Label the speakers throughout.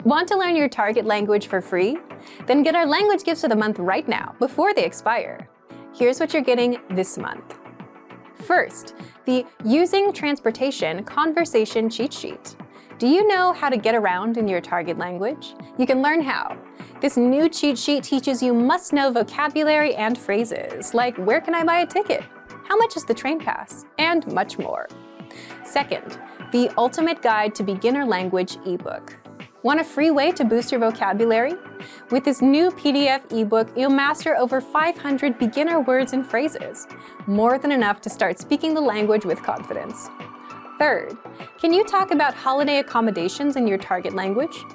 Speaker 1: Want to learn your target language for free? Then get our language gifts of the month right now, before they expire. Here's what you're getting this month. First, the Using Transportation Conversation Cheat Sheet. Do you know how to get around in your target language? You can learn how. This new cheat sheet teaches you must-know vocabulary and phrases, like where can I buy a ticket? How much is the train pass? And much more. Second, the Ultimate Guide to Beginner Language ebook. Want a free way to boost your vocabulary? With this new PDF ebook, you'll master over 500 beginner words and phrases, more than enough to start speaking the language with confidence. Third, can you talk about holiday accommodations in your target language?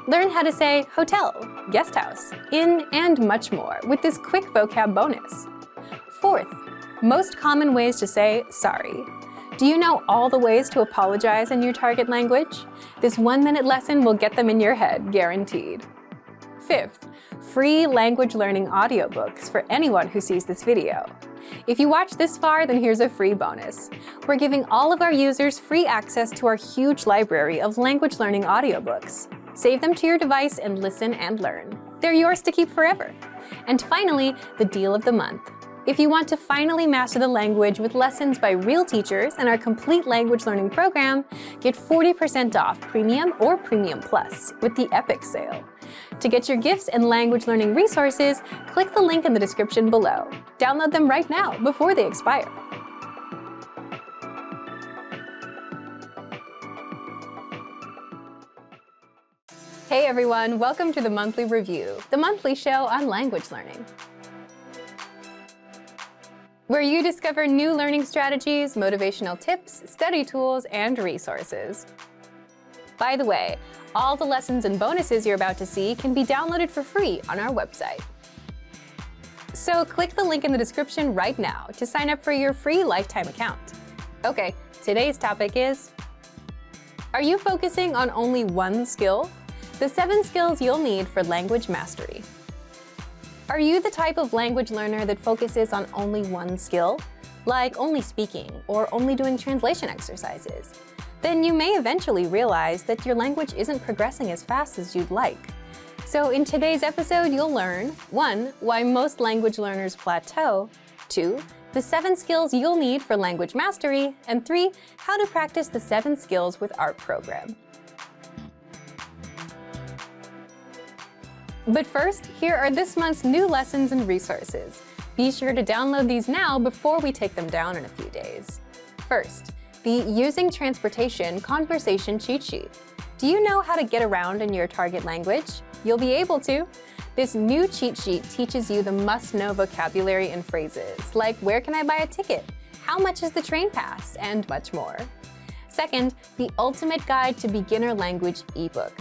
Speaker 1: Learn how to say hotel, guest house, inn, and much more with this quick vocab bonus. Fourth, most common ways to say sorry. Do you know all the ways to apologize in your target language? This 1-minute lesson will get them in your head, guaranteed. Fifth, free language learning audiobooks for anyone who sees this video. If you watch this far, then here's a free bonus. We're giving all of our users free access to our huge library of language learning audiobooks. Save them to your device and listen and learn. They're yours to keep forever. And finally, the deal of the month. If you want to finally master the language with lessons by real teachers and our complete language learning program, get 40% off Premium or Premium Plus with the Epic sale. To get your gifts and language learning resources, click the link in the description below. Download them right now before they expire. Hey everyone, welcome to the Monthly Review, the monthly show on language learning, where you discover new learning strategies, motivational tips, study tools, and resources. By the way, all the lessons and bonuses you're about to see can be downloaded for free on our website. So click the link in the description right now to sign up for your free lifetime account. Okay, today's topic is, are you focusing on only one skill? The 7 skills you'll need for language mastery. Are you the type of language learner that focuses on only one skill, like only speaking or only doing translation exercises? Then you may eventually realize that your language isn't progressing as fast as you'd like. So in today's episode, you'll learn 1. Why most language learners plateau, 2. The 7 skills you'll need for language mastery, and 3. How to practice the 7 skills with our program. But first, here are this month's new lessons and resources. Be sure to download these now before we take them down in a few days. First, the Using Transportation Conversation Cheat Sheet. Do you know how to get around in your target language? You'll be able to. This new cheat sheet teaches you the must-know vocabulary and phrases, like where can I buy a ticket? How much is the train pass? And much more. Second, the Ultimate Guide to Beginner Language ebook.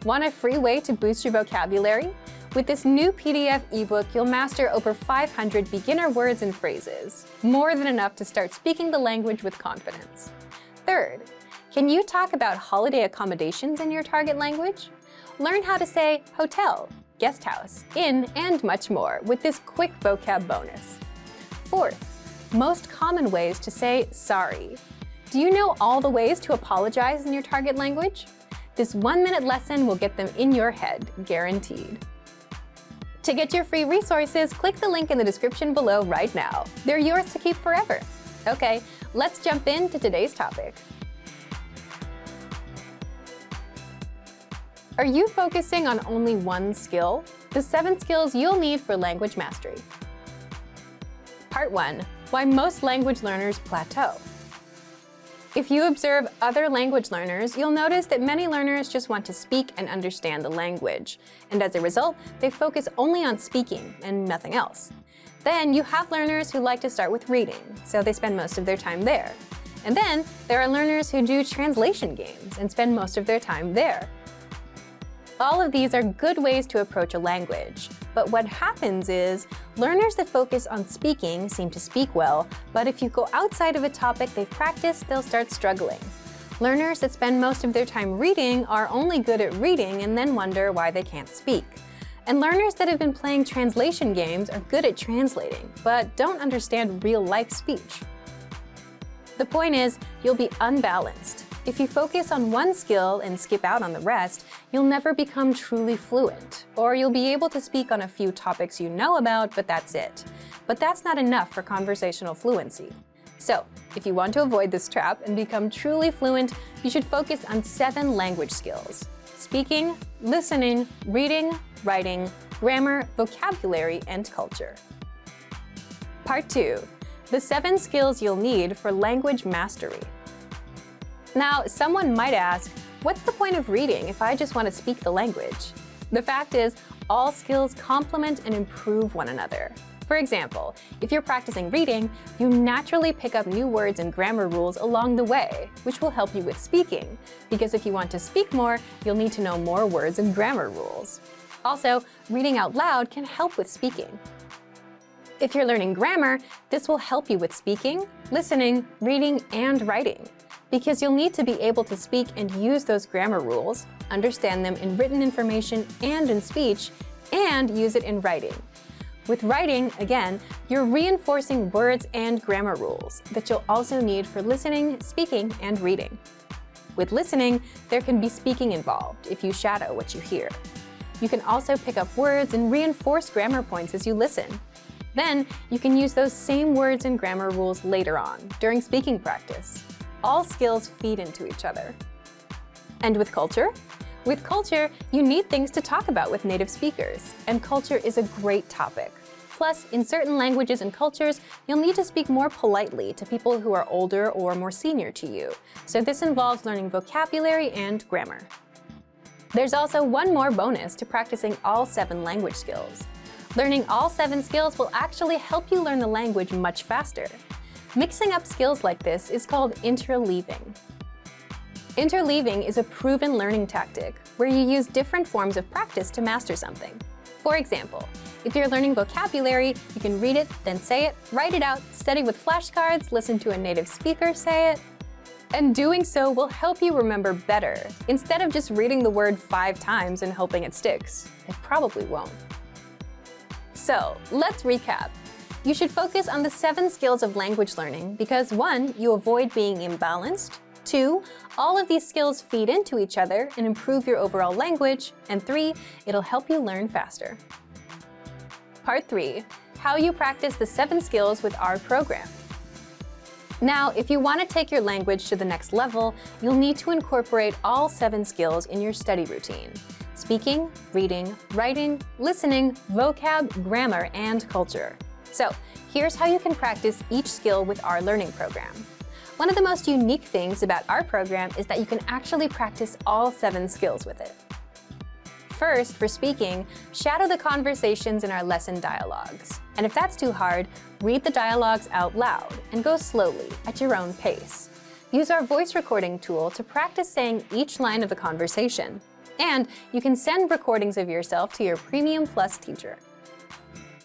Speaker 1: Want a free way to boost your vocabulary? With this new PDF ebook, you'll master over 500 beginner words and phrases, more than enough to start speaking the language with confidence. Third, can you talk about holiday accommodations in your target language? Learn how to say hotel, guest house, inn, and much more with this quick vocab bonus. Fourth, most common ways to say sorry. Do you know all the ways to apologize in your target language? This 1-minute lesson will get them in your head, guaranteed. To get your free resources, click the link in the description below right now. They're yours to keep forever. Okay, let's jump into today's topic. Are you focusing on only one skill? The 7 skills you'll need for language mastery. Part 1. Why most language learners plateau. If you observe other language learners, you'll notice that many learners just want to speak and understand the language, and as a result, they focus only on speaking and nothing else. Then you have learners who like to start with reading, so they spend most of their time there. And then there are learners who do translation games and spend most of their time there. All of these are good ways to approach a language, but what happens is learners that focus on speaking seem to speak well, but if you go outside of a topic they've practiced, they'll start struggling. Learners that spend most of their time reading are only good at reading and then wonder why they can't speak. And learners that have been playing translation games are good at translating, but don't understand real-life speech. The point is, you'll be unbalanced. If you focus on one skill and skip out on the rest, you'll never become truly fluent, or you'll be able to speak on a few topics you know about, but that's it. But that's not enough for conversational fluency. So, if you want to avoid this trap and become truly fluent, you should focus on 7 language skills: speaking, listening, reading, writing, grammar, vocabulary, and culture. Part 2. The 7 skills you'll need for language mastery. Now, someone might ask, what's the point of reading if I just want to speak the language? The fact is, all skills complement and improve one another. For example, if you're practicing reading, you naturally pick up new words and grammar rules along the way, which will help you with speaking, because if you want to speak more, you'll need to know more words and grammar rules. Also, reading out loud can help with speaking. If you're learning grammar, this will help you with speaking, listening, reading, and writing, because you'll need to be able to speak and use those grammar rules, understand them in written information and in speech, and use it in writing. With writing, again, you're reinforcing words and grammar rules that you'll also need for listening, speaking, and reading. With listening, there can be speaking involved if you shadow what you hear. You can also pick up words and reinforce grammar points as you listen. Then, you can use those same words and grammar rules later on, during speaking practice. All skills feed into each other. And with culture? With culture, you need things to talk about with native speakers, and culture is a great topic. Plus, in certain languages and cultures, you'll need to speak more politely to people who are older or more senior to you, so this involves learning vocabulary and grammar. There's also one more bonus to practicing all 7 language skills. Learning all 7 skills will actually help you learn the language much faster. Mixing up skills like this is called interleaving. Interleaving is a proven learning tactic where you use different forms of practice to master something. For example, if you're learning vocabulary, you can read it, then say it, write it out, study with flashcards, listen to a native speaker say it. And doing so will help you remember better, instead of just reading the word 5 times and hoping it sticks. It probably won't. So, let's recap. You should focus on the 7 skills of language learning because 1, you avoid being imbalanced, 2, all of these skills feed into each other and improve your overall language, and 3, it'll help you learn faster. Part 3, how you practice the 7 skills with our program. Now, if you want to take your language to the next level, you'll need to incorporate all 7 skills in your study routine: speaking, reading, writing, listening, vocab, grammar, and culture. So, here's how you can practice each skill with our learning program. One of the most unique things about our program is that you can actually practice all 7 skills with it. First, for speaking, shadow the conversations in our lesson dialogues. And if that's too hard, read the dialogues out loud and go slowly at your own pace. Use our voice recording tool to practice saying each line of the conversation. And you can send recordings of yourself to your Premium Plus teacher.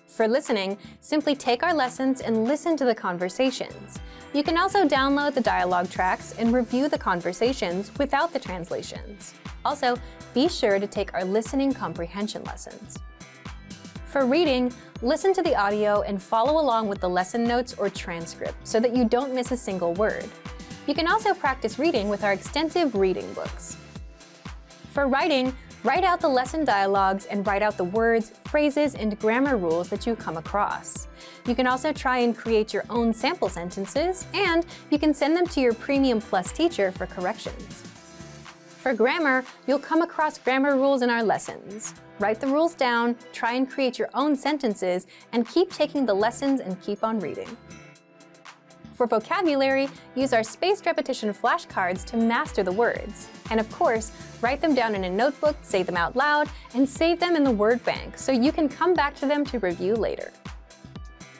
Speaker 1: For listening, simply take our lessons and listen to the conversations. You can also download the dialogue tracks and review the conversations without the translations. Also, be sure to take our listening comprehension lessons. For reading, listen to the audio and follow along with the lesson notes or transcript so that you don't miss a single word. You can also practice reading with our extensive reading books. For writing, write out the lesson dialogues and write out the words, phrases, and grammar rules that you come across. You can also try and create your own sample sentences, and you can send them to your Premium Plus teacher for corrections. For grammar, you'll come across grammar rules in our lessons. Write the rules down, try and create your own sentences, and keep taking the lessons and keep on reading. For vocabulary, use our spaced repetition flashcards to master the words. And of course, write them down in a notebook, say them out loud, and save them in the word bank so you can come back to them to review later.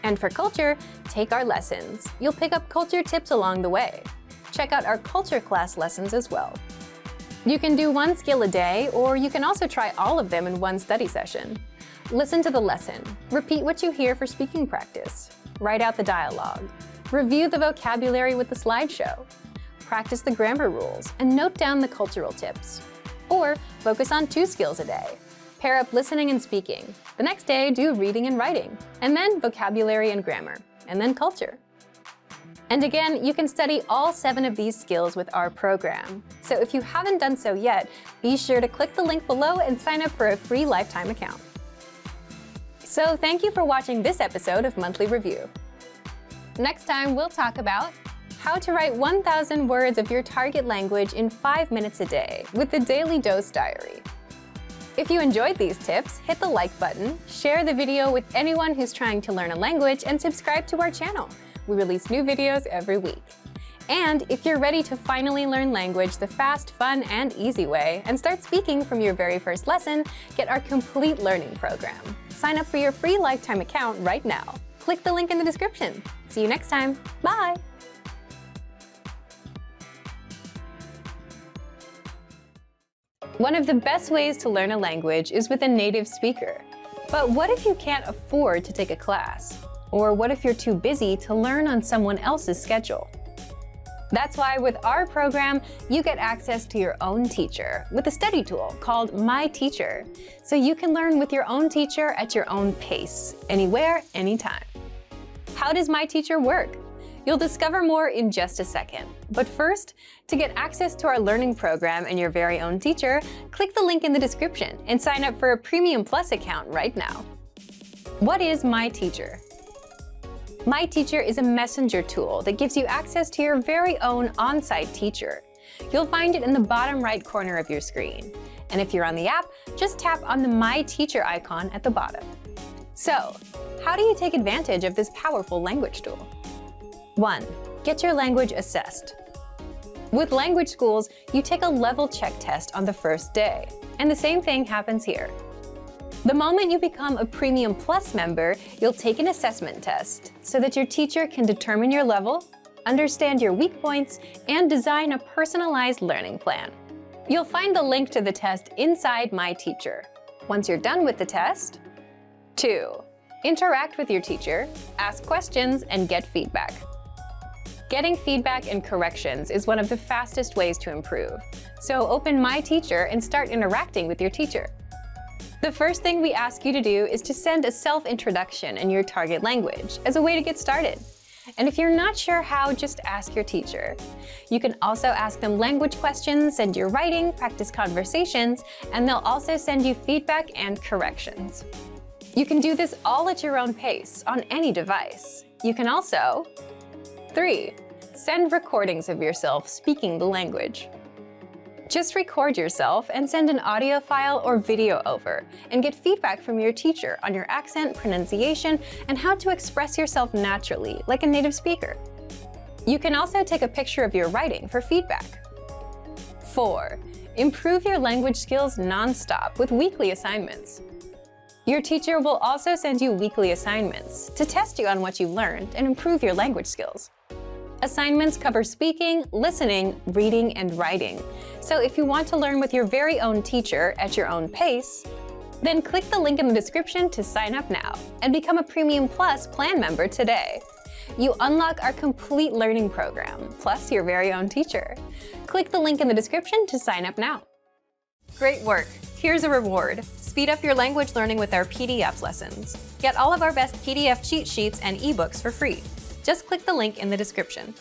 Speaker 1: And for culture, take our lessons. You'll pick up culture tips along the way. Check out our culture class lessons as well. You can do 1 skill a day, or you can also try all of them in one study session. Listen to the lesson. Repeat what you hear for speaking practice. Write out the dialogue. Review the vocabulary with the slideshow. Practice the grammar rules and note down the cultural tips. Or focus on 2 skills a day. Pair up listening and speaking. The next day, do reading and writing. And then vocabulary and grammar. And then culture. And again, you can study all 7 of these skills with our program. So if you haven't done so yet, be sure to click the link below and sign up for a free lifetime account. So thank you for watching this episode of Monthly Review. Next time, we'll talk about how to write 1,000 words of your target language in 5 minutes a day with the Daily Dose Diary. If you enjoyed these tips, hit the like button, share the video with anyone who's trying to learn a language, and subscribe to our channel. We release new videos every week. And if you're ready to finally learn language the fast, fun, and easy way and start speaking from your very first lesson, get our complete learning program. Sign up for your free lifetime account right now. Click the link in the description. See you next time. Bye! One of the best ways to learn a language is with a native speaker. But what if you can't afford to take a class? Or what if you're too busy to learn on someone else's schedule? That's why with our program, you get access to your own teacher with a study tool called My Teacher, so you can learn with your own teacher at your own pace, anywhere, anytime. How does My Teacher work? You'll discover more in just a second. But first, to get access to our learning program and your very own teacher, click the link in the description and sign up for a Premium Plus account right now. What is My Teacher? My Teacher is a messenger tool that gives you access to your very own on-site teacher. You'll find it in the bottom right corner of your screen. And if you're on the app, just tap on the My Teacher icon at the bottom. So, how do you take advantage of this powerful language tool? 1. Get your language assessed. With language schools, you take a level check test on the first day. And the same thing happens here. The moment you become a Premium Plus member, you'll take an assessment test so that your teacher can determine your level, understand your weak points, and design a personalized learning plan. You'll find the link to the test inside My Teacher. Once you're done with the test, 2. Interact with your teacher, ask questions, and get feedback. Getting feedback and corrections is one of the fastest ways to improve. So open My Teacher and start interacting with your teacher. The first thing we ask you to do is to send a self-introduction in your target language as a way to get started. And if you're not sure how, just ask your teacher. You can also ask them language questions, send your writing, practice conversations, and they'll also send you feedback and corrections. You can do this all at your own pace on any device. You can also 3. Send recordings of yourself speaking the language. Just record yourself and send an audio file or video over, and get feedback from your teacher on your accent, pronunciation, and how to express yourself naturally, like a native speaker. You can also take a picture of your writing for feedback. 4. Improve your language skills non-stop with weekly assignments. Your teacher will also send you weekly assignments to test you on what you've learned and improve your language skills. Assignments cover speaking, listening, reading, and writing. So if you want to learn with your very own teacher at your own pace, then click the link in the description to sign up now and become a Premium Plus plan member today. You unlock our complete learning program, plus your very own teacher. Click the link in the description to sign up now. Great work! Here's a reward. Speed up your language learning with our PDF lessons. Get all of our best PDF cheat sheets and ebooks for free. Just click the link in the description.